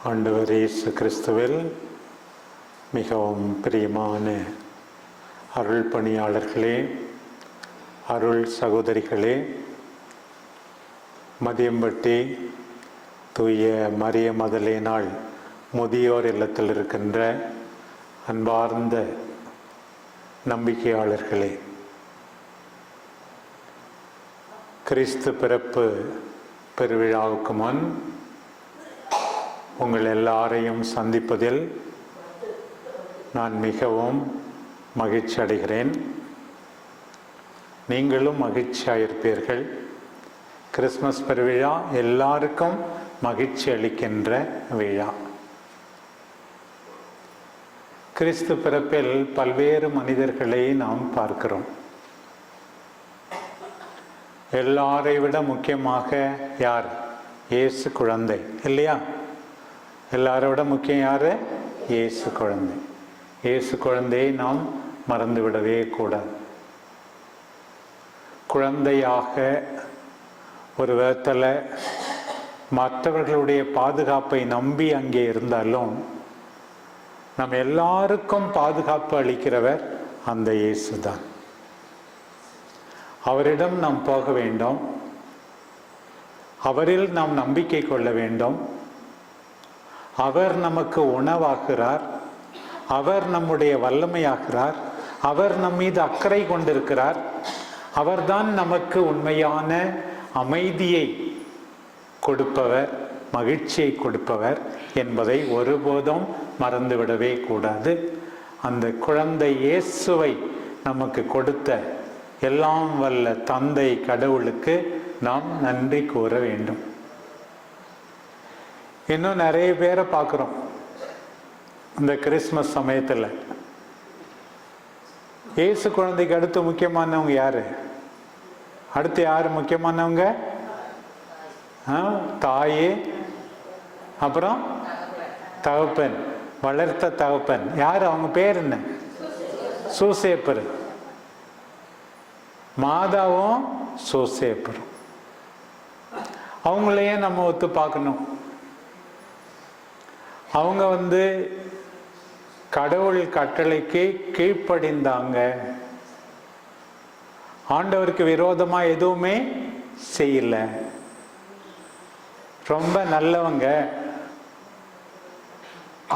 ஆண்டவர் இயேசு கிறிஸ்துவில் மிகவும் பிரியமான அருள் பணியாளர்களே, அருள் சகோதரிகளே, மதியம்பட்டி தூய மரிய மதலேனாள் முதியோர் இல்லத்தில் இருக்கின்ற அன்பார்ந்த நம்பிக்கையாளர்களே, கிறிஸ்து பிறப்பு பெருவிழாவுக்கு முன் உங்கள் எல்லாரையும் சந்திப்பதில் நான் மிகவும் மகிழ்ச்சி அடைகிறேன். நீங்களும் மகிழ்ச்சியாக இருப்பீர்கள். கிறிஸ்மஸ் பெருவிழா எல்லாருக்கும் மகிழ்ச்சி அளிக்கின்ற விழா. கிறிஸ்து பிறப்பில் பல்வேறு மனிதர்களை நாம் பார்க்கிறோம். எல்லாரை விட முக்கியமாக யார்? இயேசு குழந்தை இல்லையா? எல்லாரை விட முக்கியம் யாரு? இயேசு குழந்தை. இயேசு குழந்தையை நாம் மறந்துவிடவே கூடாது. குழந்தையாக ஒரு விதத்தில் மற்றவர்களுடைய பாதுகாப்பை நம்பி அங்கே இருந்தாலும் நம்ம எல்லாருக்கும் பாதுகாப்பு அளிக்கிறவர் அந்த இயேசு தான். அவரிடம் நாம் போக வேண்டும். அவரில் நாம் நம்பிக்கை கொள்ள வேண்டும். அவர் நமக்கு உணவாகிறார். அவர் நம்முடைய வல்லமையாகிறார். அவர் நம் மீது அக்கறை கொண்டிருக்கிறார். அவர்தான் நமக்கு உண்மையான அமைதியை கொடுப்பவர், மகிழ்ச்சியை கொடுப்பவர் என்பதை ஒருபோதும் மறந்துவிடவே கூடாது. அந்த குழந்தை இயேசுவை நமக்கு கொடுத்த எல்லாம் வல்ல தந்தை கடவுளுக்கு நாம் நன்றி கூற வேண்டும். இன்னும் நிறைய பேரை பார்க்குறோம் இந்த கிறிஸ்மஸ் சமயத்தில். இயேசு குழந்தைக்கு அடுத்து முக்கியமானவங்க யாரு? அடுத்து யாரு முக்கியமானவங்க? தாயே, அப்புறம் தகப்பன், வளர்த்த தகப்பன். யாரு? அவங்க பேர் என்ன? சூசேப்பர். மாதாவும் சூசேப்பரும். அவங்களையே நம்ம ஒத்து பார்க்கணும். அவங்க கடவுள் கட்டளைக்கு கீழ்ப்படிந்தாங்க. ஆண்டவருக்கு விரோதமா எதுவுமே செய்யல. ரொம்ப நல்லவங்க.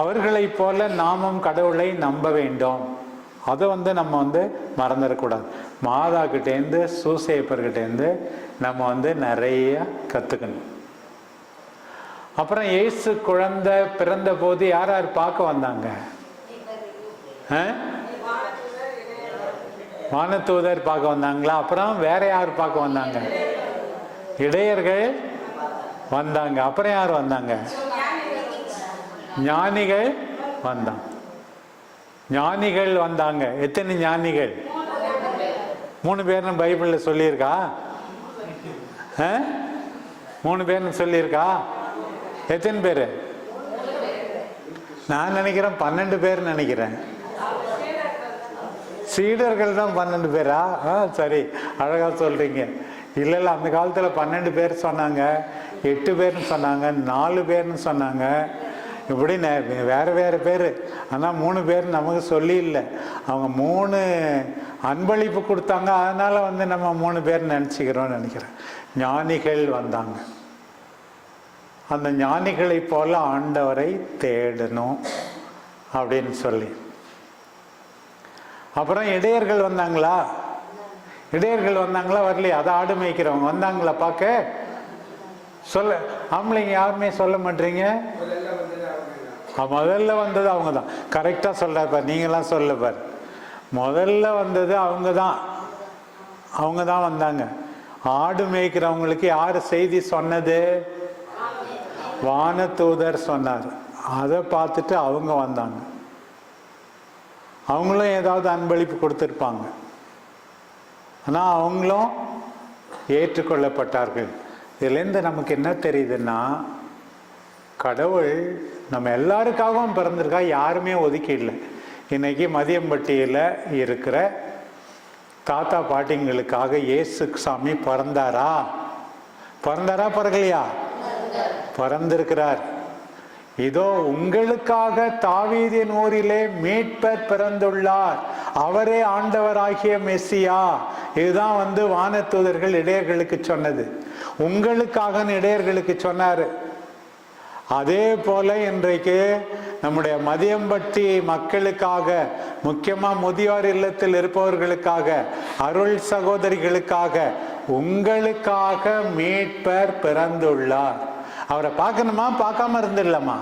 அவர்களை போல நாமும் கடவுளை நம்ப வேண்டும். அதை நம்ம மறந்துடக்கூடாது. மாதா கிட்டேருந்து சூசேப்பர்கிட்டேருந்து நம்ம நிறைய கற்றுக்கணும். அப்புறம் இயேசு குழந்தை பிறந்த போது யார் யார் பார்க்க வந்தாங்க? வானதூதர் பார்க்க வந்தாங்களா? அப்புறம் வேற யார் பார்க்க வந்தாங்க? இடையர்கள் வந்தாங்க. அப்புறம் யார் வந்தாங்க? ஞானிகள் வந்தாங்க. ஞானிகள் வந்தாங்க. எத்தனை ஞானிகள்? 3 பேர்னு பைபிள்ல சொல்லியிருக்கா? 3 பேர்னு சொல்லியிருக்கா? எத்தனை பேரு? நான் நினைக்கிறேன் 12 பேர் நினைக்கிறேன். சீடர்கள் தான் 12 பேரா? சரி, அழகா சொல்றீங்க. இல்ல அந்த காலத்துல 12 பேர் சொன்னாங்க, 8 பேர்னு சொன்னாங்க, 4 பேர்னு சொன்னாங்க, இப்படி வேற வேற பேரு. ஆனா 3 பேர் நமக்கு சொல்லி இல்லை. அவங்க 3 அன்பளிப்பு கொடுத்தாங்க. அதனால நம்ம 3 பேர் நினைச்சுக்கிறோம்னு நினைக்கிறேன். ஞானிகள் வந்தாங்க. அந்த ஞானிகளை போல ஆண்டவரை தேடணும் அப்படின்னு சொல்லி. அப்புறம் இடையர்கள் வந்தாங்களா? இடையர்கள் வந்தாங்களா? வரலையா? அதை ஆடு மேய்க்கிறவங்க வந்தாங்களா பார்க்க? சொல்ல ஆம்பளைங்க யாருமே சொல்ல மாட்டீங்க. முதல்ல வந்தது அவங்க தான். கரெக்டா சொல்றாரு. நீங்களாம் சொல்ல பாரு. முதல்ல வந்தது அவங்க தான் வந்தாங்க. ஆடு மேய்க்கிறவங்களுக்கு யாரு செய்தி சொன்னது? வானதூதர் சொன்னார். அதை பார்த்துட்டு அவங்க வந்தாங்க. அவங்களும் ஏதாவது அன்பளிப்பு கொடுத்துருப்பாங்க. ஆனா அவங்களும் ஏற்றுக்கொள்ளப்பட்டார்கள். இதுலேருந்து நமக்கு என்ன தெரியுதுன்னா, கடவுள் நம்ம எல்லாருக்காகவும் பிறந்திருக்கா. யாருமே ஒதுக்கி இல்லை. இன்னைக்கு மதியம்பட்டியில் இருக்கிற தாத்தா பாட்டிங்களுக்காக இயேசு சாமி பிறந்தாரா? பிறக்கலையா? பிறந்திருக்கிறார். இதோ உங்களுக்காக தாவீதின் ஊரிலே மீட்பர் பிறந்துள்ளார், அவரே ஆண்டவராகிய மெசியா. இதுதான் வானதூதர்கள் இடையர்களுக்கு சொன்னது. உங்களுக்காக இடையர்களுக்கு சொன்னாரு. அதே போல இன்றைக்கு நம்முடைய மதியம்பட்டி மக்களுக்காக, முக்கியமா முதியோர் இல்லத்தில் இருப்பவர்களுக்காக, அருள் சகோதரிகளுக்காக, உங்களுக்காக மீட்பர் பிறந்துள்ளார். அவரை பார்க்கணுமா? பார்க்காம இருந்துடலாமா?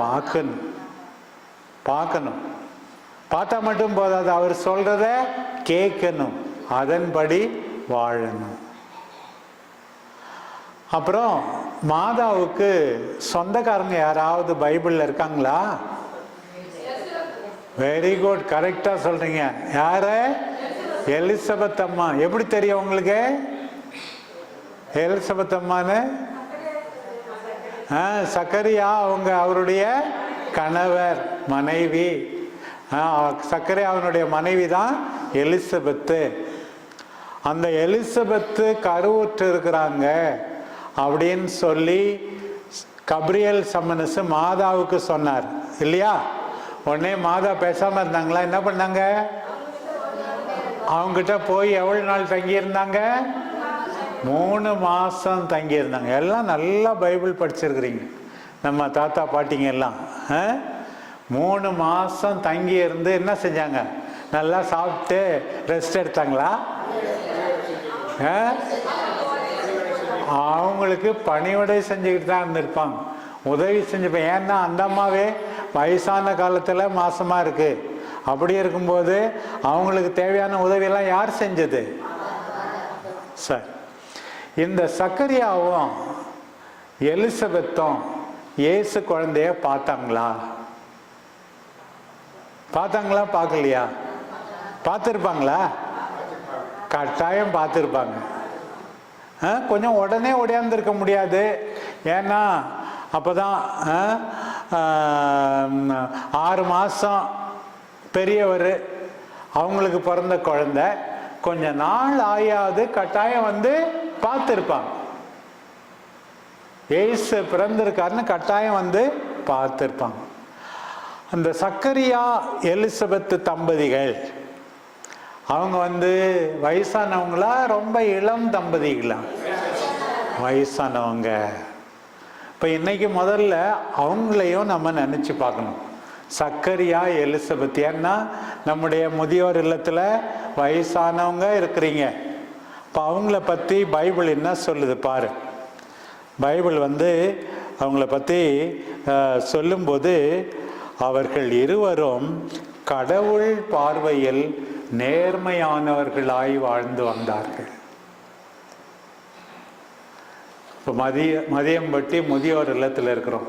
பார்க்கணும், பார்க்கணும். பார்த்தா மட்டும் போதாது, அவர் சொல்றத கேட்கணும், அதன்படி வாழணும். அப்புறம் மாதாவுக்கு சொந்தக்காரங்க யாராவது பைபிள்ல இருக்காங்களா? வெரி குட், கரெக்டா சொல்றீங்க. யாரு? எலிசபெத் அம்மா. எப்படி தெரியும் உங்களுக்கு எலிசபெத் அம்மான்னு? சக்கரியா அவங்க அவருடைய கணவர், மனைவி. சக்கரியா அவனுடைய மனைவி தான் எலிசபெத்து. அந்த எலிசபெத்து கருவுற்று இருக்கிறாங்க அப்படின்னு சொல்லி கப்ரியேல் சம்மனஸ் மாதாவுக்கு சொன்னார் இல்லையா? உடனே மாதா பேசாம இருந்தாங்களா? என்ன பண்ணாங்க? அவங்ககிட்ட போய் எவ்வளவு நாள் தங்கி இருந்தாங்க? 3 மாசம் தங்கி இருந்தாங்க. எல்லாம் நல்லா பைபிள் படிச்சிருக்கிறீங்க நம்ம தாத்தா பாட்டிங்க எல்லாம். 3 மாசம் தங்கி இருந்து என்ன செஞ்சாங்க? நல்லா சாப்பிட்டு ரெஸ்ட் எடுத்தாங்களா? அவங்களுக்கு பணிவிடை செஞ்சுக்கிட்டு தான் இருந்திருப்பாங்க, உதவி செஞ்சுப்பேன். ஏன்னா அந்த அம்மாவே வயசான காலத்துல மாசமா இருக்கு. அப்படி இருக்கும்போது அவங்களுக்கு தேவையான உதவியெல்லாம் யார் செஞ்சது? சார், இந்த சக்கரியாவும் எலிசபெத்தும் இயேசு குழந்தைய பார்த்தாங்களா? பார்த்தாங்களா? பார்க்கலையா? பார்த்துருப்பாங்களா? கட்டாயம் பார்த்துருப்பாங்க. கொஞ்சம் உடனே ஓடியாந்துருக்க முடியாது. ஏன்னா அப்போதான் 6 மாதம் பெரியவர், அவங்களுக்கு பிறந்த குழந்தை. கொஞ்ச நாள் ஆயாது கட்டாயம் பார்த்துருப்பாங்க. ஏசு பிறந்திருக்காருன்னு கட்டாயம் பார்த்துருப்பாங்க. அந்த சக்கரியா எலிசபெத் தம்பதிகள் அவங்க வயசானவங்களா, ரொம்ப இளம் தம்பதிகளா? வயசானவங்க. இப்போ இன்னைக்கு முதல்ல அவங்களையும் நம்ம நினைச்சு பார்க்கணும். சக்கரியா எலிசபெத். ஏன்னா நம்முடைய முதியோர் இல்லத்துல வயசானவங்க இருக்கிறீங்க. இப்போ அவங்கள பத்தி பைபிள் என்ன சொல்லுது பாரு. பைபிள் அவங்கள பத்தி சொல்லும்போது, அவர்கள் இருவரும் கடவுள் பார்வையில் நேர்மையானவர்களாய் வாழ்ந்து வந்தார்கள். இப்போ மதியம்பட்டி முதியோர் இல்லத்தில் இருக்கிறோம்.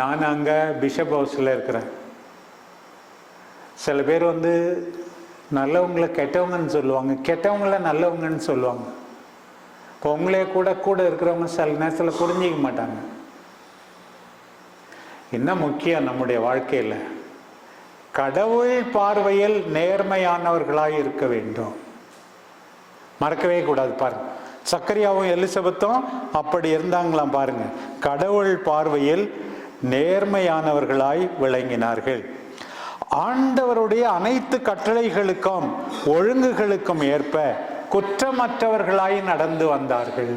நான் அங்கே பிஷப் ஹவுஸில் இருக்கிறேன். சில பேர் நல்லவங்களை கெட்டவங்கன்னு சொல்லுவாங்க, கெட்டவங்கள நல்லவங்கன்னு சொல்லுவாங்க. இப்போ உங்களே கூட இருக்கிறவங்க சில நேரத்தில் புரிஞ்சிக்க மாட்டாங்க. என்ன முக்கியம் நம்முடைய வாழ்க்கையில்? கடவுள் பார்வையில் நேர்மையானவர்களாய் இருக்க வேண்டும். மறக்கவே கூடாது. பாருங்க, சக்கரியாவும் எலிசபெத்தும் அப்படி இருந்தாங்களாம். பாருங்க, கடவுள் பார்வையில் நேர்மையானவர்களாய் விளங்கினார்கள். ஆண்டவருடைய அனைத்து கட்டளைகளுக்கும் ஒழுங்குகளுக்கும் ஏற்ப குற்றமற்றவர்களாய் நடந்து வந்தார்கள்.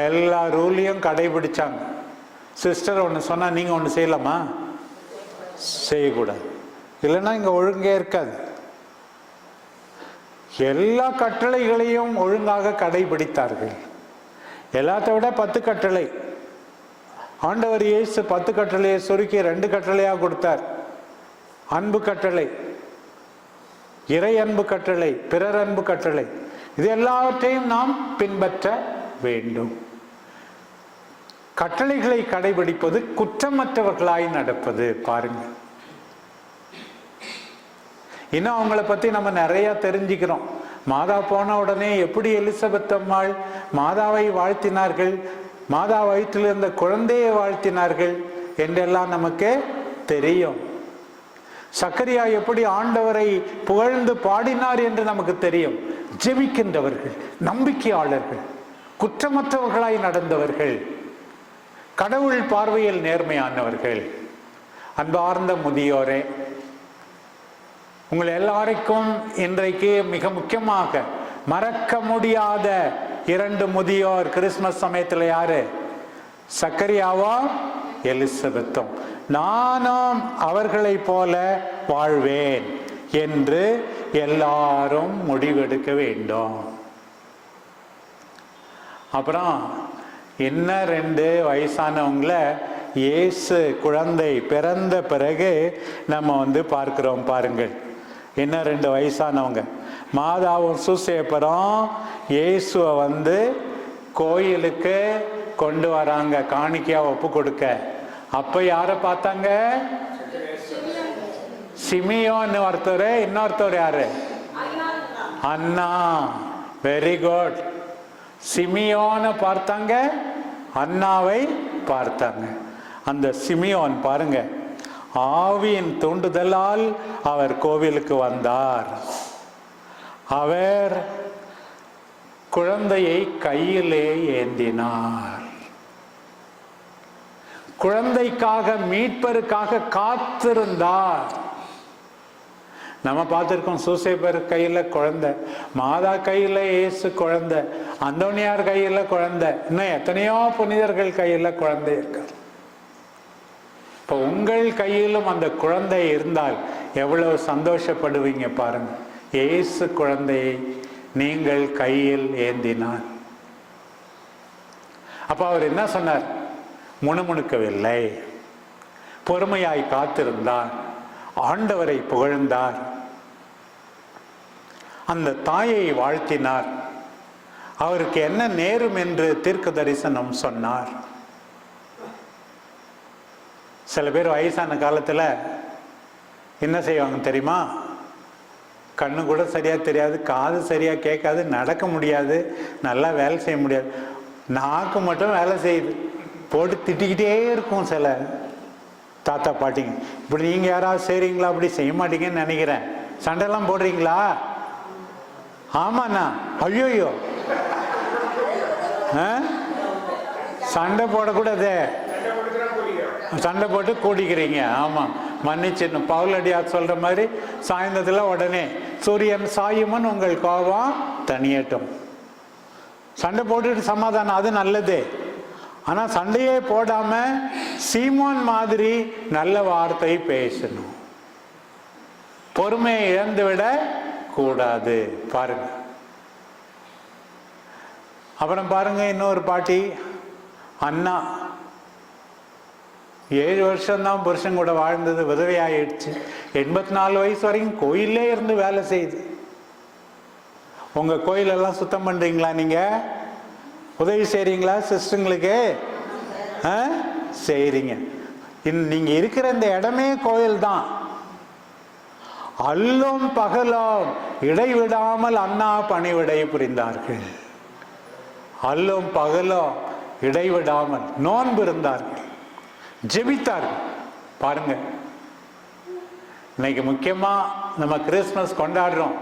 எல்லா ரூலையும் கடைபிடிச்சாங்க. சிஸ்டர் ஒன்று சொன்னா நீங்க ஒன்று செய்யலாமா? செய்யக்கூடாது. இல்லைன்னா இங்க ஒழுங்கே இருக்காது. எல்லா கட்டளைகளையும் ஒழுங்காக கடைபிடித்தார்கள். எல்லாத்த விட 10 கட்டளை. ஆண்டவர் இயேசு 10 கட்டளையை சுருக்கி 2 கட்டளையா கொடுத்தார். அன்பு கட்டளை, இறை அன்பு கட்டளை, பிறர் அன்பு கட்டளை. இது எல்லாவற்றையும் நாம் பின்பற்ற வேண்டும். கட்டளைகளை கடைபிடிப்பது குற்றமற்றவர்களாய் நடப்பது. பாருங்க, இன்னும் அவங்கள பத்தி நம்ம நிறைய தெரிஞ்சுக்கிறோம். மாதா போன உடனே எப்படி எலிசபெத் அம்மாள் மாதாவை வாழ்த்தினார்கள், மாதா வயிற்றில் இருந்த குழந்தையை வாழ்த்தினார்கள் என்றெல்லாம் நமக்கு தெரியும். சக்கரியா எப்படி ஆண்டவரை புகழ்ந்து பாடினார் என்று நமக்கு தெரியும். ஜெபிக்கின்றவர்கள், நம்பிக்கையாளர்கள், குற்றமற்றவர்களாய் நடந்தவர்கள் கடவுள் பார்வையில் நேர்மையானவர்கள். அன்பார்ந்த முதியோரே, உங்கள் எல்லாருக்கும் இன்றைக்கு மிக முக்கியமாக மறக்க முடியாத 2 முதியோர் கிறிஸ்துமஸ் சமயத்தில் யாரு? சக்கரியாவும் எலிசபெத்தும். நானும் அவர்களை போல வாழ்வேன் என்று எல்லாரும் முடிவெடுக்க வேண்டும். அப்புறம் என்ன 2 வயசானவங்கள இயேசு குழந்தை பிறந்த பிறகு நம்ம பார்க்கிறோம். பாருங்கள், என்ன 2 வயசானவங்க, மாதாவும் சூசேப்பரும் இயேசுவை கோயிலுக்கு கொண்டு வராங்க காணிக்கையா ஒப்பு கொடுக்க. அப்ப யார பார்த்தாங்க? சிமியோன் ஒருத்தர், இன்னொருத்தர் யாரு? அண்ணா. Very good. சிமியோன பார்த்தாங்க, அண்ணாவை பார்த்தாங்க. அந்த சிமியோன் பாருங்க, ஆவியின் தூண்டுதலால் அவர் கோவிலுக்கு வந்தார். அவர் குழந்தையை கையிலே ஏந்தினார். குழந்தைக்காக, மீட்பருக்காக காத்திருந்தார். நம்ம பார்த்திருக்கோம், சூசேப்பர் கையில குழந்தை, மாதா கையில இயேசு குழந்தை, அந்தோனியார் கையில குழந்தை, இன்னும் எத்தனையோ புனிதர்கள் கையில குழந்தை இருக்கு. இப்போ உங்கள் கையிலும் அந்த குழந்தை இருந்தால் எவ்வளவு சந்தோஷப்படுவீங்க பாருங்க. இயேசு குழந்தையை நீங்கள் கையில் ஏந்தினார். அப்ப அவர் என்ன சொன்னார்? முணுமுணுக்கவில்லை, பொறுமையாய் காத்திருந்தார், ஆண்டவரை புகழ்ந்தார், அந்த தாயை வாழ்த்தினார், அவருக்கு என்ன நேரும் என்று தீர்க்க தரிசனம் சொன்னார். சில பேர் வயசான காலத்துல என்ன செய்வாங்க தெரியுமா? கண்ணு கூட சரியா தெரியாது, காது சரியா கேட்காது, நடக்க முடியாது, நல்லா வேலை செய்ய முடியாது, நாக்கு மட்டும் வேலை செய்யுது, போட்டு திட்டிக்கிட்டே இருக்கும் சில தாத்தா பாட்டிங்க. இப்படி நீங்க யாராவது செய்றீங்களா? அப்படி செய்ய மாட்டீங்கன்னு நினைக்கிறேன். சண்டைலாம் போடுறீங்களா? ஆமாண்ணா. ஐயோயோ, சண்டை போடக்கூடாது, சண்டை போட்டு கூடிக்கிறீங்க. ஆமா, மன்னிச்சிடணும். பவுலடியார் சொல்ற மாதிரி சாயந்தரத்துல உடனே சூரியன் சாயுமன் உங்கள் கோபம் தனியட்டும். சண்டை போட்டுட்டு சமாதானம், அது நல்லது. ஆனா சண்டையே போடாம சீமோன் மாதிரி நல்ல வார்த்தை பேசணும், பொறுமையை இழந்து விட கூடாது. பாருங்க. அப்புறம் பாருங்க, இன்னொரு பாட்டி அண்ணா 7 வருஷம்தான் புருஷன் கூட வாழ்ந்தது, விதவையாயிடுச்சு. 84 வயசு வரைக்கும் கோயிலே இருந்து வேலை செய்யுது. உங்க கோயிலெல்லாம் சுத்தம் பண்றீங்களா? நீங்க உதவி செய்றீங்களா சிஸ்டங்களுக்கு? செய்றீங்க. நீங்க இருக்கிற இந்த இடமே கோயில் தான். அல்லும் பகலும் இடைவிடாமல் அண்ணா பணிவிடை புரிந்தார்கள். அல்லும் பகலும் இடைவிடாமல் நோன்பு இருந்தார்கள், ஜெபித்தார்கள். பாருங்க, இன்னைக்கு முக்கியமா நம்ம கிறிஸ்துமஸ் கொண்டாடுறோம்.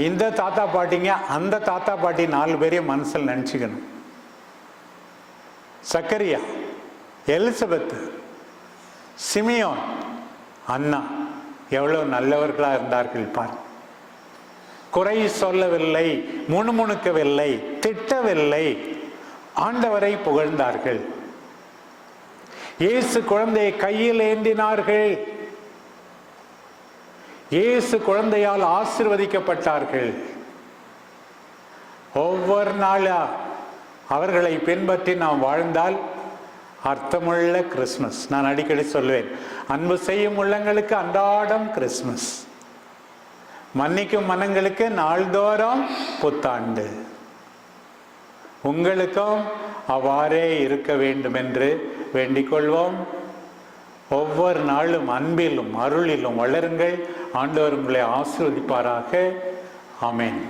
இந்த தாத்தா பாட்டிங்க, அந்த தாத்தா பாட்டி 4 பேரையும் மனசில் நினைச்சுக்கணும். சக்கரியா, எலிசபெத், சிமியோன், அண்ணா எவ்வளவு நல்லவர்களா இருந்தார்கள் பாரு. குறை சொல்லவில்லை, முணுமுணுக்கவில்லை, திட்டவில்லை, ஆண்டவரை புகழ்ந்தார்கள். இயேசு குழந்தையை கையில் ஏந்தினார்கள். இயேசு குழந்தையால் ஆசீர்வதிக்கப்பட்டார்கள். ஒவ்வொரு நாளா அவர்களை பின்பற்றி நாம் வாழ்ந்தால் அர்த்தமுள்ள கிறிஸ்துமஸ். நான் அடிக்கடி சொல்வேன், அன்பு செய்யும் உள்ளங்களுக்கு அன்றாடம் கிறிஸ்துமஸ், மன்னிக்கும் மனங்களுக்கு நாள்தோறும் புத்தாண்டு. உங்களுக்கும் அவ்வாறே இருக்க வேண்டும் என்று வேண்டிக் கொள்வோம். ஒவ்வொரு நாளும் அன்பிலும் அருளிலும் வளருங்கள். ஆண்டவர் உங்களை ஆசீர்வதிப்பாராக. ஆமென்.